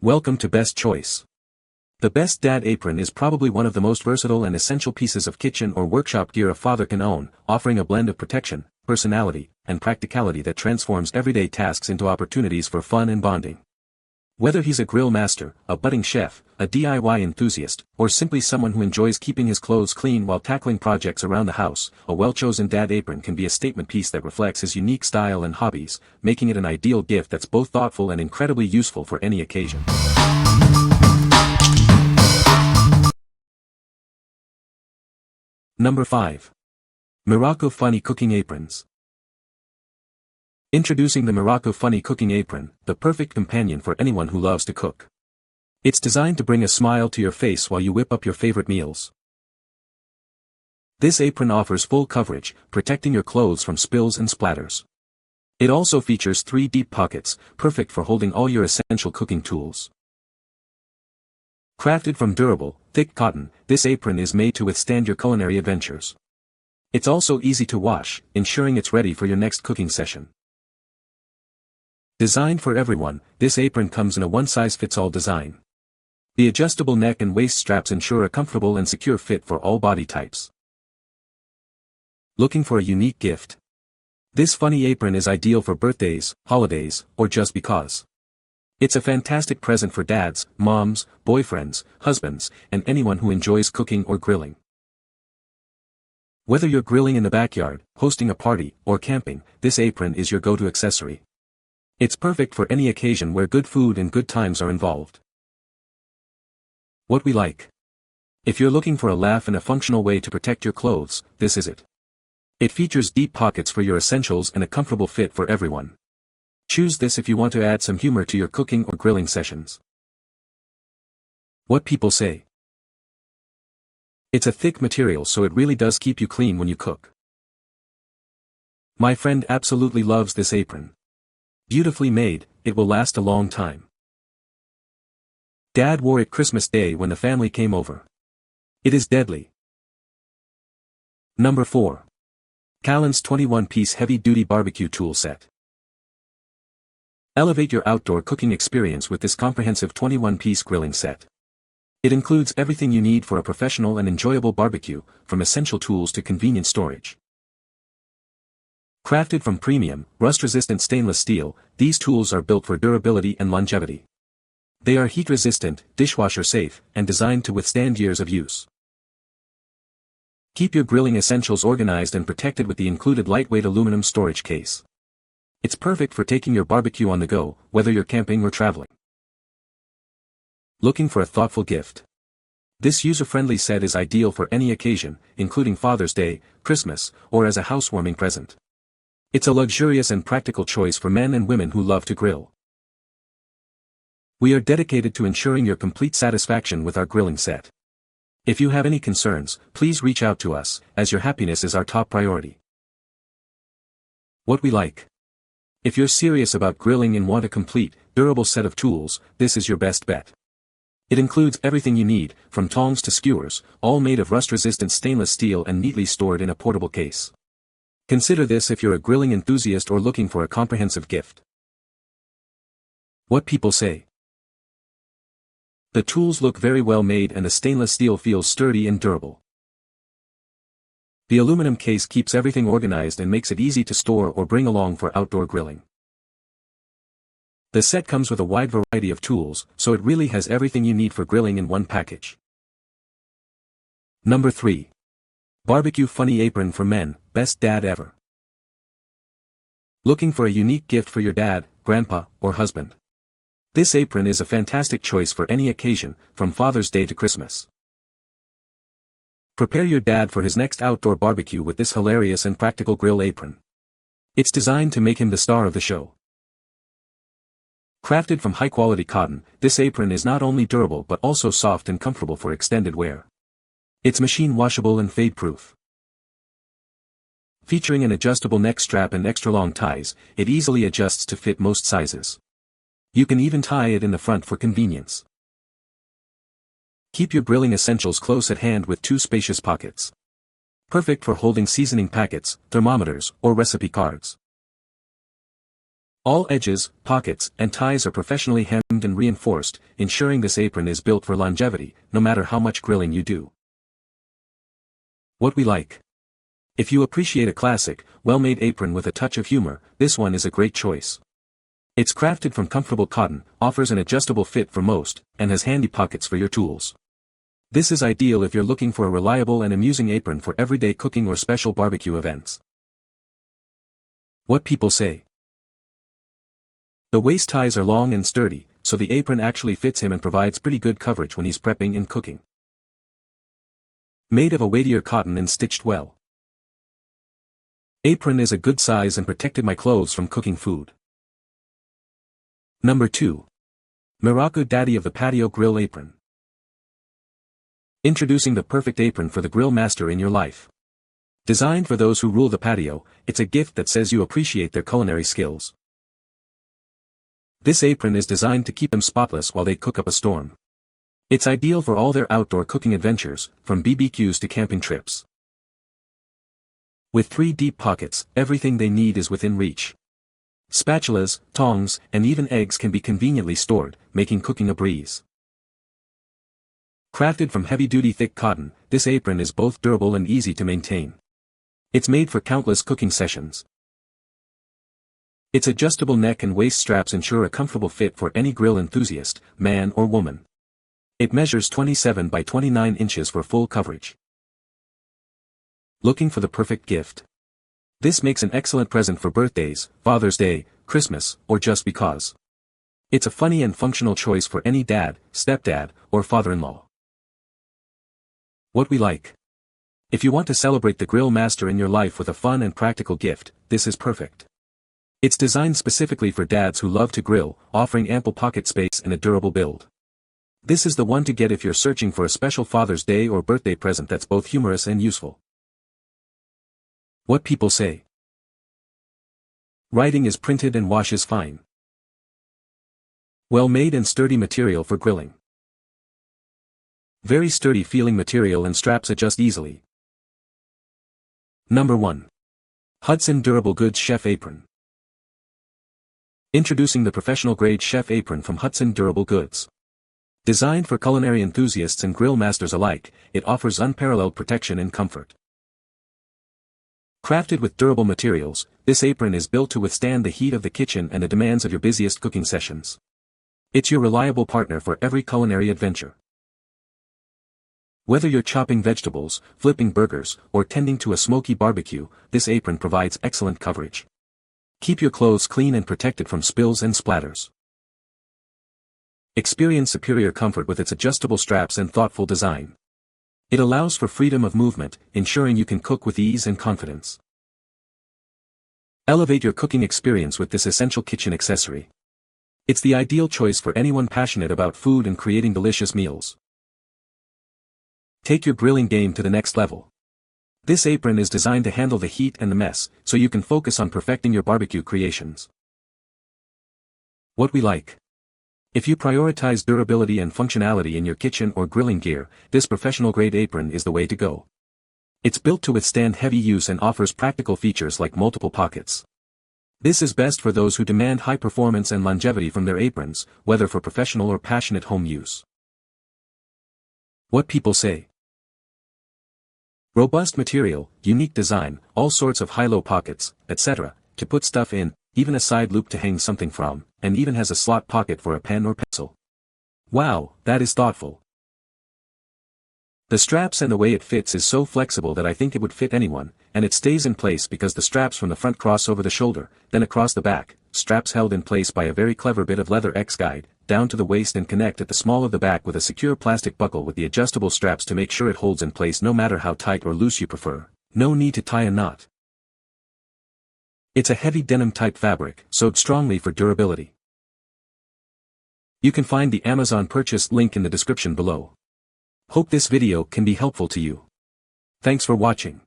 Welcome to Best Choice. The best Dad Apron is probably one of the most versatile and essential pieces of kitchen or workshop gear a father can own, offering a blend of protection, personality, and practicality that transforms everyday tasks into opportunities for fun and bonding. Whether he's a grill master, a budding chef, a DIY enthusiast, or simply someone who enjoys keeping his clothes clean while tackling projects around the house, a well-chosen Dad Apron can be a statement piece that reflects his unique style and hobbies, making it an ideal gift that's both thoughtful and incredibly useful for any occasion. Number 5. Miracu Funny Cooking Aprons. Introducing the Miracu Funny Cooking Apron, the perfect companion for anyone who loves to cook. It's designed to bring a smile to your face while you whip up your favorite meals. This apron offers full coverage, protecting your clothes from spills and splatters. It also features 3 deep pockets, perfect for holding all your essential cooking tools. Crafted from durable, thick cotton, this apron is made to withstand your culinary adventures. It's also easy to wash, ensuring it's ready for your next cooking session. Designed for everyone, this apron comes in a one-size-fits-all design. The adjustable neck and waist straps ensure a comfortable and secure fit for all body types. Looking for a unique gift? This funny apron is ideal for birthdays, holidays, or just because. It's a fantastic present for dads, moms, boyfriends, husbands, and anyone who enjoys cooking or grilling. Whether you're grilling in the backyard, hosting a party, or camping, this apron is your go-to accessory. It's perfect for any occasion where good food and good times are involved. What we like. If you're looking for a laugh and a functional way to protect your clothes, this is it. It features deep pockets for your essentials and a comfortable fit for everyone. Choose this if you want to add some humor to your cooking or grilling sessions. What people say. It's a thick material, so it really does keep you clean when you cook. My friend absolutely loves this apron. Beautifully made, it will last a long time. Dad wore it Christmas Day when the family came over. It is deadly. Number 4. Kaluns 21-piece heavy-duty barbecue tool set. Elevate your outdoor cooking experience with this comprehensive 21-piece grilling set. It includes everything you need for a professional and enjoyable barbecue, from essential tools to convenient storage. Crafted from premium, rust-resistant stainless steel, these tools are built for durability and longevity. They are heat-resistant, dishwasher-safe, and designed to withstand years of use. Keep your grilling essentials organized and protected with the included lightweight aluminum storage case. It's perfect for taking your barbecue on the go, whether you're camping or traveling. Looking for a thoughtful gift? This user-friendly set is ideal for any occasion, including Father's Day, Christmas, or as a housewarming present. It's a luxurious and practical choice for men and women who love to grill. We are dedicated to ensuring your complete satisfaction with our grilling set. If you have any concerns, please reach out to us, as your happiness is our top priority. What we like. If you're serious about grilling and want a complete, durable set of tools, this is your best bet. It includes everything you need, from tongs to skewers, all made of rust-resistant stainless steel and neatly stored in a portable case. Consider this if you're a grilling enthusiast or looking for a comprehensive gift. What people say. The tools look very well made and the stainless steel feels sturdy and durable. The aluminum case keeps everything organized and makes it easy to store or bring along for outdoor grilling. The set comes with a wide variety of tools, so it really has everything you need for grilling in one package. Number 3. Barbecue Funny Apron for Men, best dad ever. Looking for a unique gift for your dad, grandpa, or husband? This apron is a fantastic choice for any occasion, from Father's Day to Christmas. Prepare your dad for his next outdoor barbecue with this hilarious and practical grill apron. It's designed to make him the star of the show. Crafted from high-quality cotton, this apron is not only durable but also soft and comfortable for extended wear. It's machine washable and fade-proof. Featuring an adjustable neck strap and extra-long ties, it easily adjusts to fit most sizes. You can even tie it in the front for convenience. Keep your grilling essentials close at hand with 2 spacious pockets. Perfect for holding seasoning packets, thermometers, or recipe cards. All edges, pockets, and ties are professionally hemmed and reinforced, ensuring this apron is built for longevity, no matter how much grilling you do. What we like. If you appreciate a classic, well-made apron with a touch of humor, this one is a great choice. It's crafted from comfortable cotton, offers an adjustable fit for most, and has handy pockets for your tools. This is ideal if you're looking for a reliable and amusing apron for everyday cooking or special barbecue events. What people say. The waist ties are long and sturdy, so the apron actually fits him and provides pretty good coverage when he's prepping and cooking. Made of a weightier cotton and stitched well. Apron is a good size and protected my clothes from cooking food. Number 2. Miracu Daddy of the Patio Grill Apron. Introducing the perfect apron for the grill master in your life. Designed for those who rule the patio, it's a gift that says you appreciate their culinary skills. This apron is designed to keep them spotless while they cook up a storm. It's ideal for all their outdoor cooking adventures, from BBQs to camping trips. With 3 deep pockets, everything they need is within reach. Spatulas, tongs, and even eggs can be conveniently stored, making cooking a breeze. Crafted from heavy-duty thick cotton, this apron is both durable and easy to maintain. It's made for countless cooking sessions. Its adjustable neck and waist straps ensure a comfortable fit for any grill enthusiast, man or woman. It measures 27 by 29 inches for full coverage. Looking for the perfect gift? This makes an excellent present for birthdays, Father's Day, Christmas, or just because. It's a funny and functional choice for any dad, stepdad, or father-in-law. What we like. If you want to celebrate the grill master in your life with a fun and practical gift, this is perfect. It's designed specifically for dads who love to grill, offering ample pocket space and a durable build. This is the one to get if you're searching for a special Father's Day or birthday present that's both humorous and useful. What people say. Writing is printed and washes fine. Well-made and sturdy material for grilling. Very sturdy feeling material and straps adjust easily. Number 1. Hudson Durable Goods Chef Apron. Introducing the professional-grade chef apron from Hudson Durable Goods. Designed for culinary enthusiasts and grill masters alike, it offers unparalleled protection and comfort. Crafted with durable materials, this apron is built to withstand the heat of the kitchen and the demands of your busiest cooking sessions. It's your reliable partner for every culinary adventure. Whether you're chopping vegetables, flipping burgers, or tending to a smoky barbecue, this apron provides excellent coverage. Keep your clothes clean and protected from spills and splatters. Experience superior comfort with its adjustable straps and thoughtful design. It allows for freedom of movement, ensuring you can cook with ease and confidence. Elevate your cooking experience with this essential kitchen accessory. It's the ideal choice for anyone passionate about food and creating delicious meals. Take your grilling game to the next level. This apron is designed to handle the heat and the mess, so you can focus on perfecting your barbecue creations. What we like. If you prioritize durability and functionality in your kitchen or grilling gear, this professional-grade apron is the way to go. It's built to withstand heavy use and offers practical features like multiple pockets. This is best for those who demand high performance and longevity from their aprons, whether for professional or passionate home use. What people say. Robust material, unique design, all sorts of high-low pockets, etc., to put stuff in, even a side loop to hang something from, and even has a slot pocket for a pen or pencil. Wow, that is thoughtful. The straps and the way it fits is so flexible that I think it would fit anyone, and it stays in place because the straps from the front cross over the shoulder, then across the back, straps held in place by a very clever bit of leather X-guide, down to the waist and connect at the small of the back with a secure plastic buckle with the adjustable straps to make sure it holds in place no matter how tight or loose you prefer. No need to tie a knot. It's a heavy denim-type fabric, sewed strongly for durability. You can find the Amazon purchase link in the description below. Hope this video can be helpful to you. Thanks for watching.